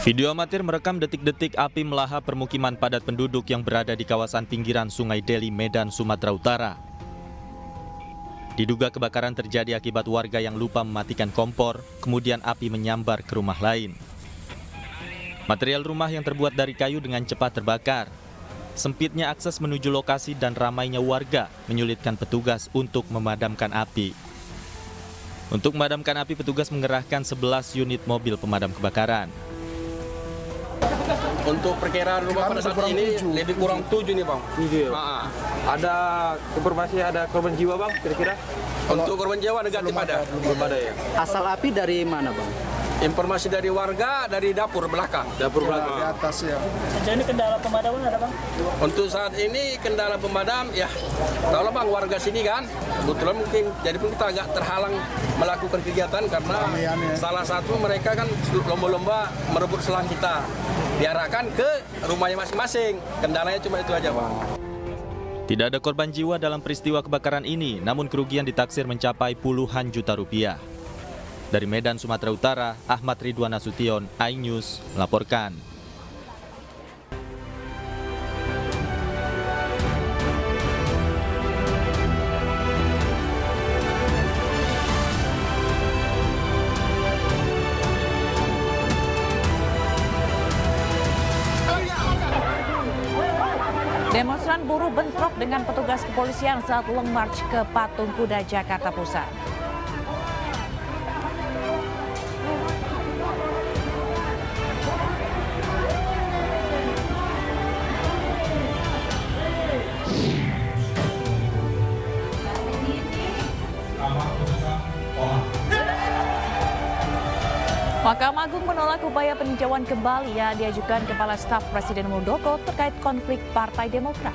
Video amatir merekam detik-detik api melahap permukiman padat penduduk yang berada di kawasan pinggiran Sungai Deli, Medan, Sumatera Utara. Diduga kebakaran terjadi akibat warga yang lupa mematikan kompor, kemudian api menyambar ke rumah lain. Material rumah yang terbuat dari kayu dengan cepat terbakar. Sempitnya akses menuju lokasi dan ramainya warga menyulitkan petugas untuk memadamkan api. Untuk memadamkan api, petugas mengerahkan 11 unit mobil pemadam kebakaran. Untuk perkiraan rumah pada saat ini lebih kurang 7 nih bang. 7 ya? Ada informasi ada korban jiwa bang kira-kira? Untuk korban jiwa negatif ada. Belum ada ya? Asal api dari mana bang? Informasi dari warga dari dapur belakang. Dapur belakang. Di atas ya. Sejauh ini kendala pemadaman ada bang? Untuk saat ini kendala pemadam ya, tahu bang warga sini kan, kebetulan mungkin jadi pun kita agak terhalang melakukan kegiatan karena salah satu mereka kan lomba-lomba merebut selang kita. Diarahkan ke rumahnya masing-masing. Kendalanya cuma itu aja bang. Tidak ada korban jiwa dalam peristiwa kebakaran ini, namun kerugian ditaksir mencapai puluhan juta rupiah. Dari Medan, Sumatera Utara, Ahmad Ridwan Nasution, iNews melaporkan. Demonstran buruh bentrok dengan petugas kepolisian saat long march ke Patung Kuda, Jakarta Pusat. Mahkamah Agung menolak upaya peninjauan kembali yang diajukan Kepala Staf Presiden Muldoko terkait konflik Partai Demokrat.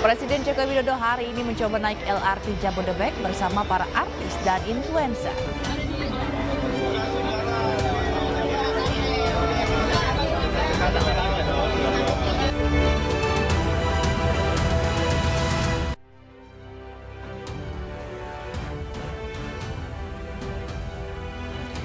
Presiden Joko Widodo hari ini mencoba naik LRT Jabodebek bersama para artis dan influencer.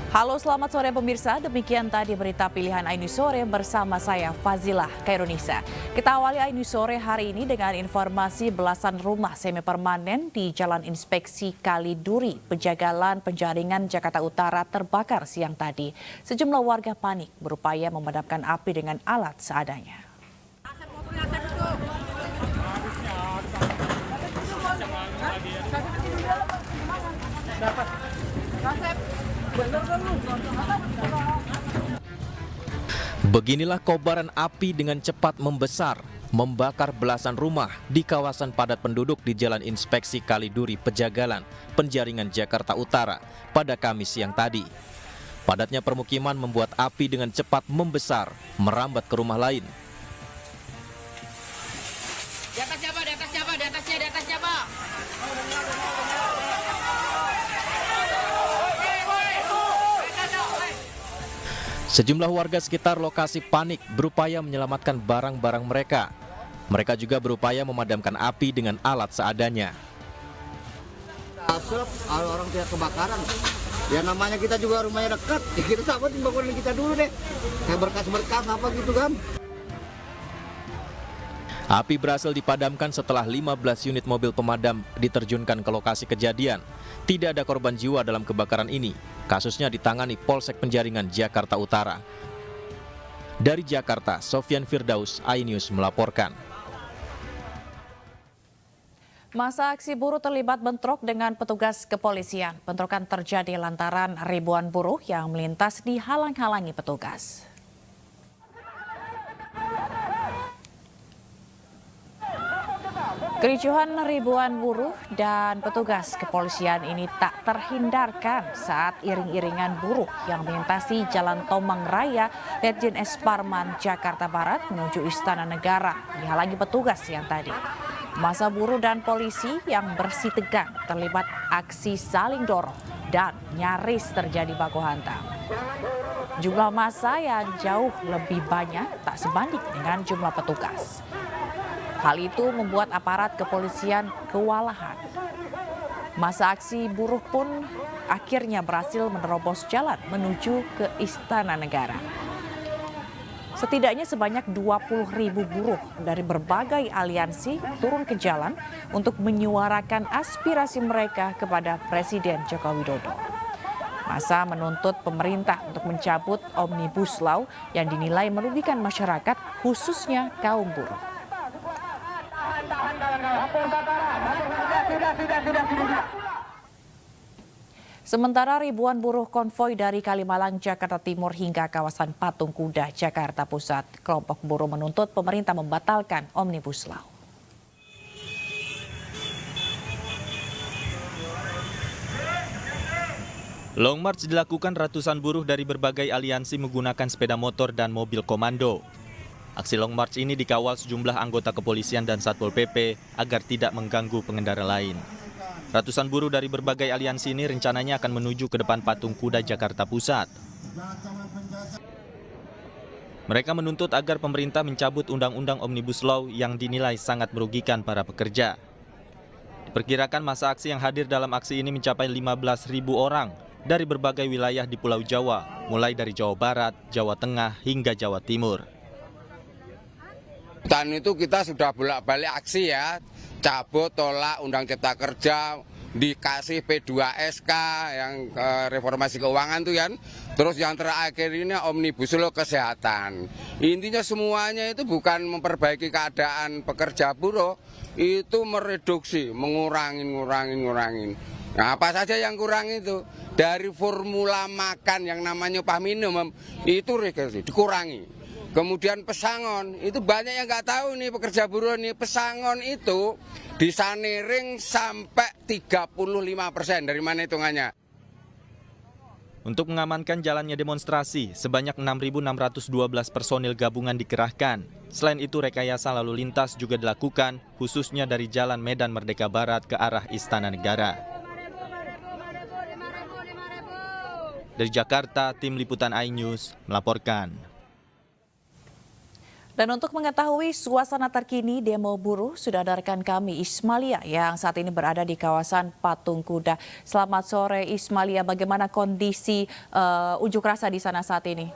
Halo, selamat sore pemirsa. Demikian tadi berita pilihan iNews Sore bersama saya Fazilah Khairunisa. Kita awali iNews Sore hari ini dengan informasi belasan rumah semi permanen di Jalan Inspeksi Kaliduri, Pejagalan, Penjaringan, Jakarta Utara terbakar siang tadi. Sejumlah warga panik berupaya memadamkan api dengan alat seadanya. Beginilah kobaran api dengan cepat membesar, membakar belasan rumah di kawasan padat penduduk di Jalan Inspeksi Kaliduri, Pejagalan, Penjaringan, Jakarta Utara pada Kamis siang tadi. Padatnya permukiman membuat api dengan cepat membesar, merambat ke rumah lain. Di atasnya Pak, di atasnya Pak, di atasnya, di atasnya Pak. Sejumlah warga sekitar lokasi panik berupaya menyelamatkan barang-barang mereka. Mereka juga berupaya memadamkan api dengan alat seadanya. Asap, orang tidak kebakaran. Ya namanya kita juga rumahnya dekat. Ya kita sahabat bangunan kita dulu deh. Kayak berkas-berkas apa gitu kan. Api berhasil dipadamkan setelah 15 unit mobil pemadam diterjunkan ke lokasi kejadian. Tidak ada korban jiwa dalam kebakaran ini. Kasusnya ditangani Polsek Penjaringan, Jakarta Utara. Dari Jakarta, Sofyan Firdaus, iNews melaporkan. Masa aksi buruh terlibat bentrok dengan petugas kepolisian. Bentrokan terjadi lantaran ribuan buruh yang melintas dihalang-halangi petugas. Kericuhan ribuan buruh dan petugas kepolisian ini tak terhindarkan saat iring-iringan buruh yang melintasi Jalan Tomang Raya, Ledjen S. Parman, Jakarta Barat menuju Istana Negara dihalangi petugas yang tadi. Massa buruh dan polisi yang bersih tegang terlibat aksi saling dorong dan nyaris terjadi baku hantam. Jumlah massa yang jauh lebih banyak tak sebanding dengan jumlah petugas. Hal itu membuat aparat kepolisian kewalahan. Masa aksi buruh pun akhirnya berhasil menerobos jalan menuju ke Istana Negara. Setidaknya sebanyak 20.000 buruh dari berbagai aliansi turun ke jalan untuk menyuarakan aspirasi mereka kepada Presiden Joko Widodo. Masa menuntut pemerintah untuk mencabut Omnibus Law yang dinilai merugikan masyarakat, khususnya kaum buruh. Sementara ribuan buruh konvoi dari Kalimalang, Jakarta Timur hingga kawasan Patung Kuda, Jakarta Pusat. Kelompok buruh menuntut pemerintah membatalkan Omnibus Law. Long March dilakukan ratusan buruh dari berbagai aliansi menggunakan sepeda motor dan mobil komando. Aksi Long March ini dikawal sejumlah anggota kepolisian dan Satpol PP agar tidak mengganggu pengendara lain. Ratusan buruh dari berbagai aliansi ini rencananya akan menuju ke depan Patung Kuda Jakarta Pusat. Mereka menuntut agar pemerintah mencabut Undang-Undang Omnibus Law yang dinilai sangat merugikan para pekerja. Diperkirakan masa aksi yang hadir dalam aksi ini mencapai 15.000 orang dari berbagai wilayah di Pulau Jawa, mulai dari Jawa Barat, Jawa Tengah, hingga Jawa Timur. Dan itu kita sudah bolak-balik aksi ya, cabut, tolak Undang Cipta Kerja, dikasih P2SK yang reformasi keuangan tuh kan. Terus yang terakhir ini Omnibus Law kesehatan. Intinya semuanya itu bukan memperbaiki keadaan pekerja buruh, itu mereduksi, ngurangin. Nah, apa saja yang kurang itu? Dari formula makan yang namanya upah minimum itu dikurangi. Kemudian pesangon, itu banyak yang nggak tahu nih pekerja buruh nih, pesangon itu disaniring sampai 35%. Dari mana hitungannya? Untuk mengamankan jalannya demonstrasi, sebanyak 6.612 personil gabungan dikerahkan. Selain itu, rekayasa lalu lintas juga dilakukan, khususnya dari Jalan Medan Merdeka Barat ke arah Istana Negara. Dari Jakarta, tim liputan iNews melaporkan. Dan untuk mengetahui suasana terkini demo buruh, sudah ada rekan kami Ismalia yang saat ini berada di kawasan Patung Kuda. Selamat sore Ismalia, bagaimana kondisi unjuk rasa di sana saat ini?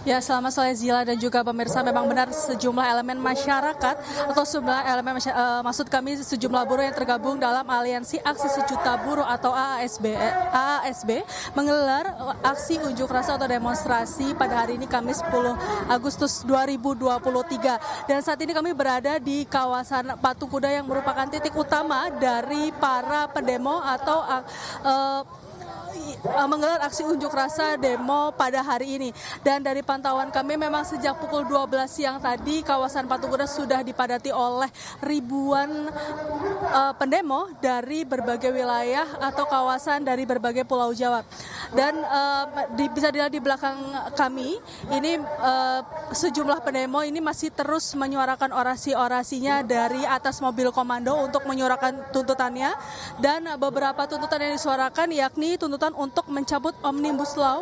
Ya, selamat sore Zila dan juga pemirsa. Memang benar sejumlah elemen masyarakat atau sejumlah elemen maksud kami sejumlah buruh yang tergabung dalam Aliansi Aksi Sejuta Buruh atau AASB menggelar aksi unjuk rasa atau demonstrasi pada hari ini Kamis 10 Agustus 2023. Dan saat ini kami berada di kawasan Patung Kuda yang merupakan titik utama dari para pendemo atau menggelar aksi unjuk rasa demo pada hari ini. Dan dari pantauan kami memang sejak pukul 12 siang tadi kawasan Patung Kuda sudah dipadati oleh ribuan pendemo dari berbagai wilayah atau kawasan dari berbagai pulau Jawa. Dan bisa dilihat di belakang kami ini sejumlah pendemo ini masih terus menyuarakan orasi-orasinya dari atas mobil komando untuk menyuarakan tuntutannya. Dan beberapa tuntutan yang disuarakan yakni tuntutan untuk mencabut Omnibus Law,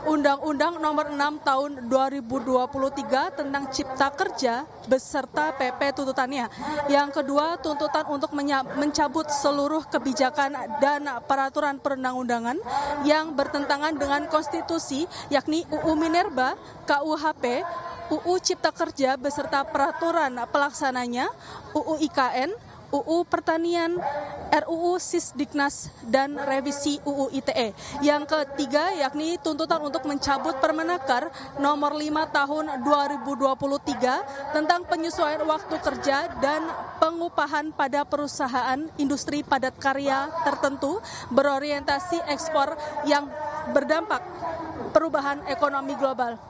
Undang-Undang Nomor 6 Tahun 2023 tentang Cipta Kerja beserta PP tuntutannya. Yang kedua, tuntutan untuk mencabut seluruh kebijakan dan peraturan perundang-undangan yang bertentangan dengan konstitusi, yakni UU Minerba, KUHP, UU Cipta Kerja beserta peraturan pelaksananya, UU IKN, UU Pertanian, RUU Sisdiknas, dan revisi UU ITE. Yang ketiga yakni tuntutan untuk mencabut Permenaker nomor 5 tahun 2023 tentang penyesuaian waktu kerja dan pengupahan pada perusahaan industri padat karya tertentu berorientasi ekspor yang berdampak perubahan ekonomi global.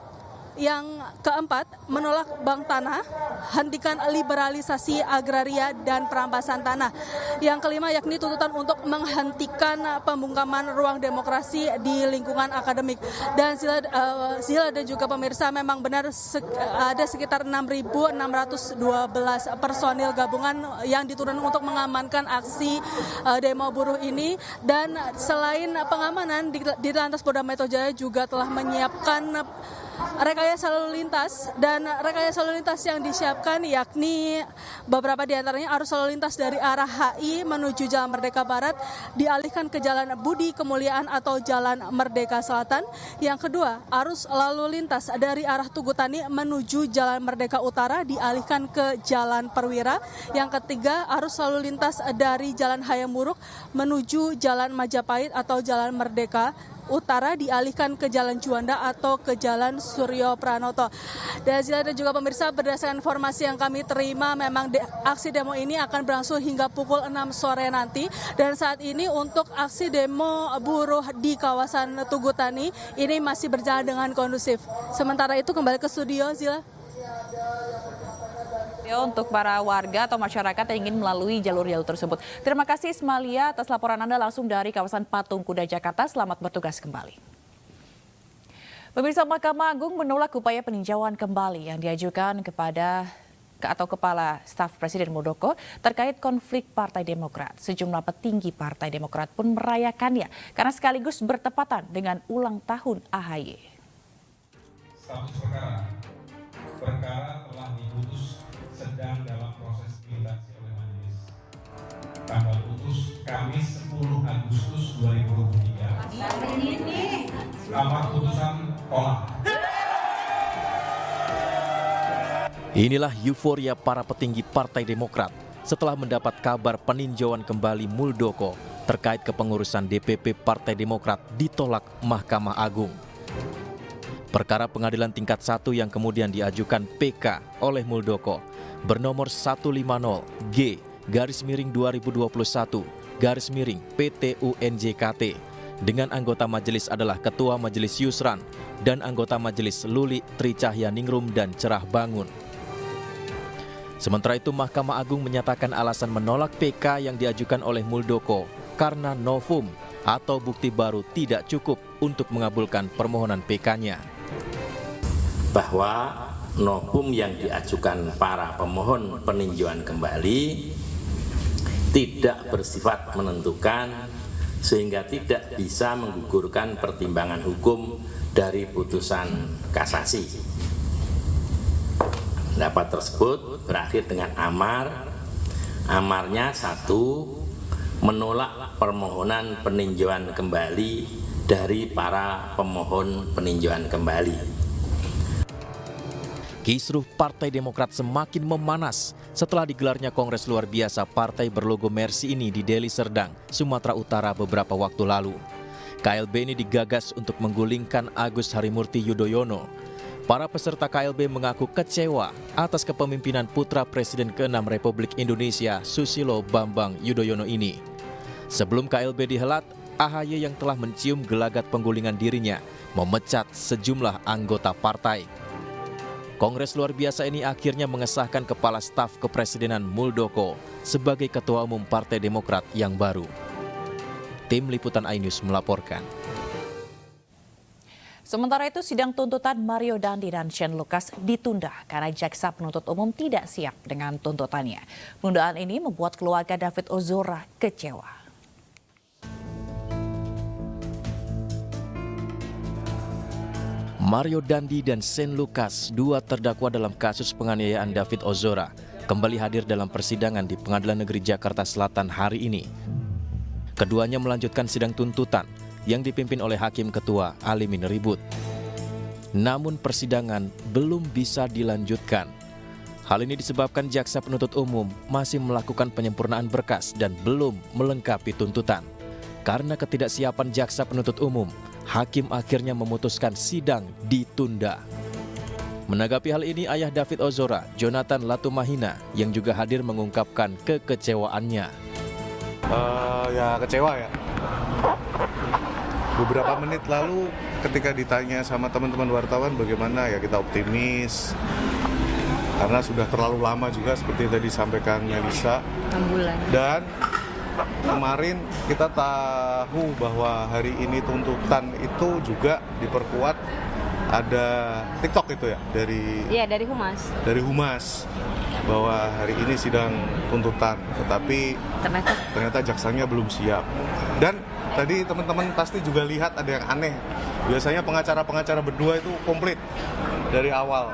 Yang keempat, menolak bank tanah, hentikan liberalisasi agraria dan perampasan tanah. Yang kelima yakni tuntutan untuk menghentikan pembungkaman ruang demokrasi di lingkungan akademik. Dan Zila dan juga pemirsa, memang benar ada sekitar 6.612 personil gabungan yang diturunkan untuk mengamankan aksi demo buruh ini. Dan selain pengamanan, di Lantas Polda Metro Jaya juga telah menyiapkan rekayasa lalu lintas, dan rekayasa lalu lintas yang disiapkan yakni beberapa di antaranya arus lalu lintas dari arah HI menuju Jalan Merdeka Barat dialihkan ke Jalan Budi Kemuliaan atau Jalan Merdeka Selatan. Yang kedua, arus lalu lintas dari arah Tugu Tani menuju Jalan Merdeka Utara dialihkan ke Jalan Perwira. Yang ketiga, arus lalu lintas dari Jalan Hayam Wuruk menuju Jalan Majapahit atau Jalan Merdeka Utara dialihkan ke Jalan Juanda atau ke Jalan Suryo Pranoto. Dan juga pemirsa, berdasarkan informasi yang kami terima, memang aksi demo ini akan berlangsung hingga pukul 6 sore nanti. Dan saat ini untuk aksi demo buruh di kawasan Tugu Tani ini masih berjalan dengan kondusif. Sementara itu kembali ke studio, Zila. Untuk para warga atau masyarakat yang ingin melalui jalur-jalur tersebut. Terima kasih Ismalia atas laporan Anda langsung dari kawasan Patung Kuda Jakarta. Selamat bertugas kembali. Pemirsa, Mahkamah Agung menolak upaya peninjauan kembali yang diajukan kepada Kepala Staf Presiden Muldoko terkait konflik Partai Demokrat. Sejumlah petinggi Partai Demokrat pun merayakannya karena sekaligus bertepatan dengan ulang tahun AHY. Status perkara telah diputus sedang dalam proses pilotasi oleh majelis. Tanggal putus Kamis 10 Agustus 2023. Amar putusan tolak. Inilah euforia para petinggi Partai Demokrat setelah mendapat kabar peninjauan kembali Muldoko terkait kepengurusan DPP Partai Demokrat ditolak Mahkamah Agung. Perkara pengadilan tingkat 1 yang kemudian diajukan PK oleh Muldoko bernomor 150-2021-PTUNJKT dengan anggota majelis adalah Ketua Majelis Yusran dan anggota Majelis Luli Tricahyaningrum dan Cerah Bangun. Sementara itu Mahkamah Agung menyatakan alasan menolak PK yang diajukan oleh Muldoko karena novum atau bukti baru tidak cukup untuk mengabulkan permohonan PK-nya. Bahwa novum yang diajukan para pemohon peninjauan kembali tidak bersifat menentukan sehingga tidak bisa menggugurkan pertimbangan hukum dari putusan kasasi. Pendapat tersebut berakhir dengan amar. Amarnya 1, menolak permohonan peninjauan kembali dari para pemohon peninjauan kembali. Kisruh Partai Demokrat semakin memanas setelah digelarnya Kongres Luar Biasa Partai berlogo Mercy ini di Deli Serdang, Sumatera Utara beberapa waktu lalu. KLB ini digagas untuk menggulingkan Agus Harimurti Yudhoyono. Para peserta KLB mengaku kecewa atas kepemimpinan putra Presiden ke-6 Republik Indonesia Susilo Bambang Yudhoyono ini. Sebelum KLB dihelat, AHY yang telah mencium gelagat penggulingan dirinya memecat sejumlah anggota partai. Kongres Luar Biasa ini akhirnya mengesahkan Kepala Staf Kepresidenan Muldoko sebagai Ketua Umum Partai Demokrat yang baru. Tim Liputan iNews melaporkan. Sementara itu, sidang tuntutan Mario Dandi dan Shane Lucas ditunda karena jaksa penuntut umum tidak siap dengan tuntutannya. Penundaan ini membuat keluarga David Ozora kecewa. Mario Dandi dan Shane Lucas, 2 terdakwa dalam kasus penganiayaan David Ozora, kembali hadir dalam persidangan di Pengadilan Negeri Jakarta Selatan hari ini. Keduanya melanjutkan sidang tuntutan yang dipimpin oleh Hakim Ketua Alimin Ribut. Namun persidangan belum bisa dilanjutkan. Hal ini disebabkan jaksa penuntut umum masih melakukan penyempurnaan berkas dan belum melengkapi tuntutan. Karena ketidaksiapan jaksa penuntut umum, Hakim akhirnya memutuskan sidang ditunda. Menanggapi hal ini, ayah David Ozora, Jonathan Latumahina, yang juga hadir mengungkapkan kekecewaannya. Ya kecewa ya. Beberapa menit lalu ketika ditanya sama teman-teman wartawan bagaimana, ya kita optimis. Karena sudah terlalu lama juga seperti tadi disampaikan Melisa. 6 bulan. Dan kemarin kita tahu bahwa hari ini tuntutan itu juga diperkuat, ada TikTok itu ya dari Humas. Dari Humas bahwa hari ini sidang tuntutan, tetapi ternyata jaksanya belum siap. Dan tadi teman-teman pasti juga lihat ada yang aneh. Biasanya pengacara-pengacara berdua itu komplit dari awal.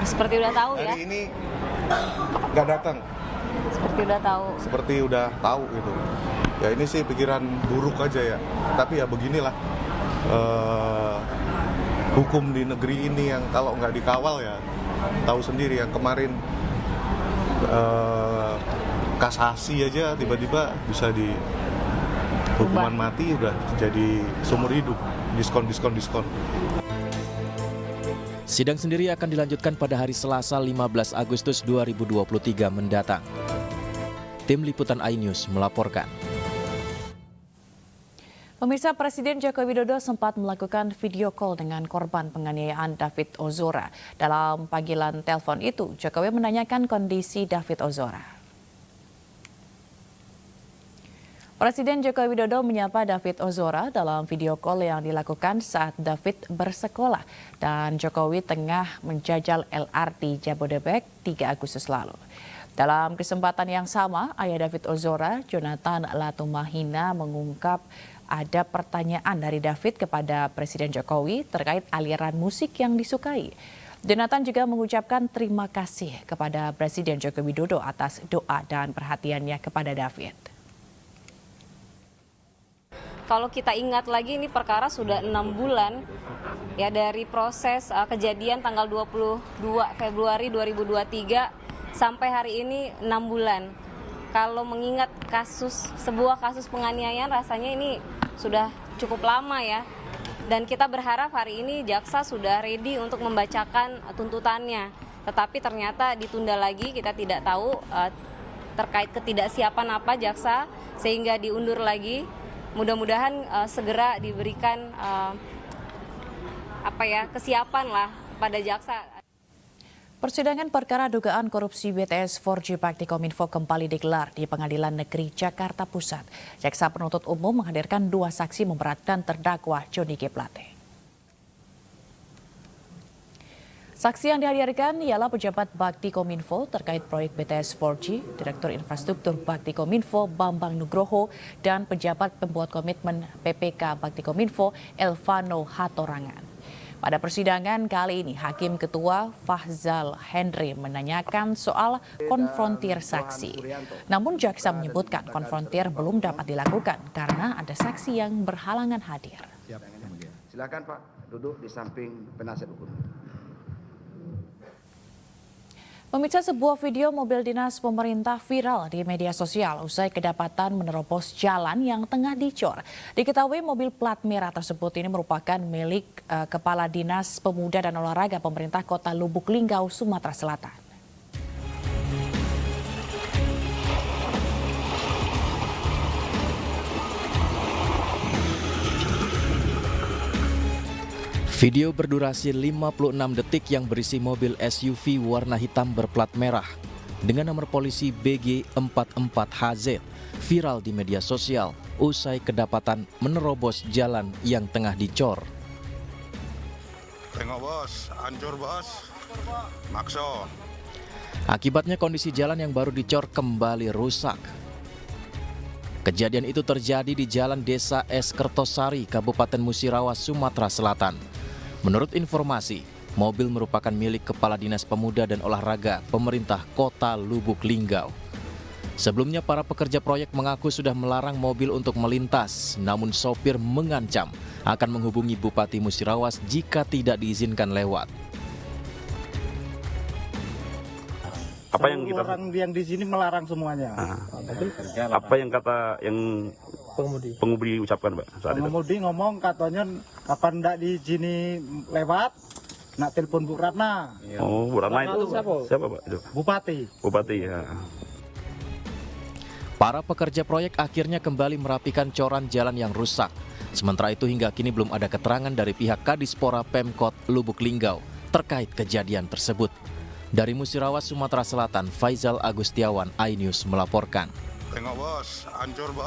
Seperti udah tahu ya? Hari ini nggak datang. Seperti udah tahu gitu. Ya ini sih pikiran buruk aja ya. Tapi ya beginilah hukum di negeri ini yang kalau nggak dikawal ya tahu sendiri. Yang kemarin kasasi aja tiba-tiba bisa di hukuman mati, udah jadi seumur hidup, diskon. Sidang sendiri akan dilanjutkan pada hari Selasa 15 Agustus 2023 mendatang. Tim Liputan iNews melaporkan. Pemirsa, Presiden Joko Widodo sempat melakukan video call dengan korban penganiayaan David Ozora. Dalam panggilan telepon itu, Jokowi menanyakan kondisi David Ozora. Presiden Joko Widodo menyapa David Ozora dalam video call yang dilakukan saat David bersekolah dan Jokowi tengah menjajal LRT Jabodebek 3 Agustus lalu. Dalam kesempatan yang sama, ayah David Ozora, Jonathan Latumahina, mengungkap ada pertanyaan dari David kepada Presiden Jokowi terkait aliran musik yang disukai. Jonathan juga mengucapkan terima kasih kepada Presiden Joko Widodo atas doa dan perhatiannya kepada David. Kalau kita ingat lagi, ini perkara sudah 6 bulan ya dari proses kejadian tanggal 22 Februari 2023 sampai hari ini 6 bulan. Kalau mengingat sebuah kasus penganiayaan, rasanya ini sudah cukup lama ya. Dan kita berharap hari ini jaksa sudah ready untuk membacakan tuntutannya. Tetapi ternyata ditunda lagi, kita tidak tahu terkait ketidaksiapan apa jaksa sehingga diundur lagi. Mudah-mudahan segera diberikan kesiapan lah pada jaksa. Persidangan perkara dugaan korupsi BTS 4G Baktikominfo kembali digelar di Pengadilan Negeri Jakarta Pusat. Jaksa penuntut umum menghadirkan 2 saksi memberatkan terdakwa Johnny G. Plate. Saksi yang dihadirkan ialah pejabat Baktikominfo terkait proyek BTS 4G, Direktur Infrastruktur Baktikominfo Bambang Nugroho, dan pejabat pembuat komitmen PPK Baktikominfo Elvano Hatorangan. Pada persidangan kali ini, Hakim Ketua Fahzal Henry menanyakan soal konfrontir saksi. Namun jaksa menyebutkan konfrontir belum dapat dilakukan karena ada saksi yang berhalangan hadir. Silakan Pak, duduk di samping penasihat hukum. Pemirsa, sebuah video mobil dinas pemerintah viral di media sosial usai kedapatan menerobos jalan yang tengah dicor. Diketahui mobil plat merah tersebut ini merupakan milik Kepala Dinas Pemuda dan Olahraga Pemerintah Kota Lubuk Linggau, Sumatera Selatan. Video berdurasi 56 detik yang berisi mobil SUV warna hitam berplat merah dengan nomor polisi BG44HZ viral di media sosial usai kedapatan menerobos jalan yang tengah dicor. Tengok bos, hancur bos, makso. Akibatnya kondisi jalan yang baru dicor kembali rusak. Kejadian itu terjadi di Jalan Desa Es Kertosari, Kabupaten Musirawas, Sumatera Selatan. Menurut informasi, mobil merupakan milik Kepala Dinas Pemuda dan Olahraga Pemerintah Kota Lubuk Linggau. Sebelumnya para pekerja proyek mengaku sudah melarang mobil untuk melintas, namun sopir mengancam akan menghubungi Bupati Musirawas jika tidak diizinkan lewat. Apa yang kita orang yang di sini melarang semuanya. Apa yang kata pengemudi ucapkan, Pak? Pengemudi ngomong katanya kapan ndak di sini lewat, nak telepon Bu Ratna. Oh, Bu Ratna itu siapa Pak? Bupati ya. Para pekerja proyek akhirnya kembali merapikan coran jalan yang rusak. Sementara itu hingga kini belum ada keterangan dari pihak Kadispora Pemkot Lubuk Linggau terkait kejadian tersebut. Dari Musirawas, Sumatera Selatan, Faizal Agustiawan, iNews melaporkan. Tengok bos, hancur bos.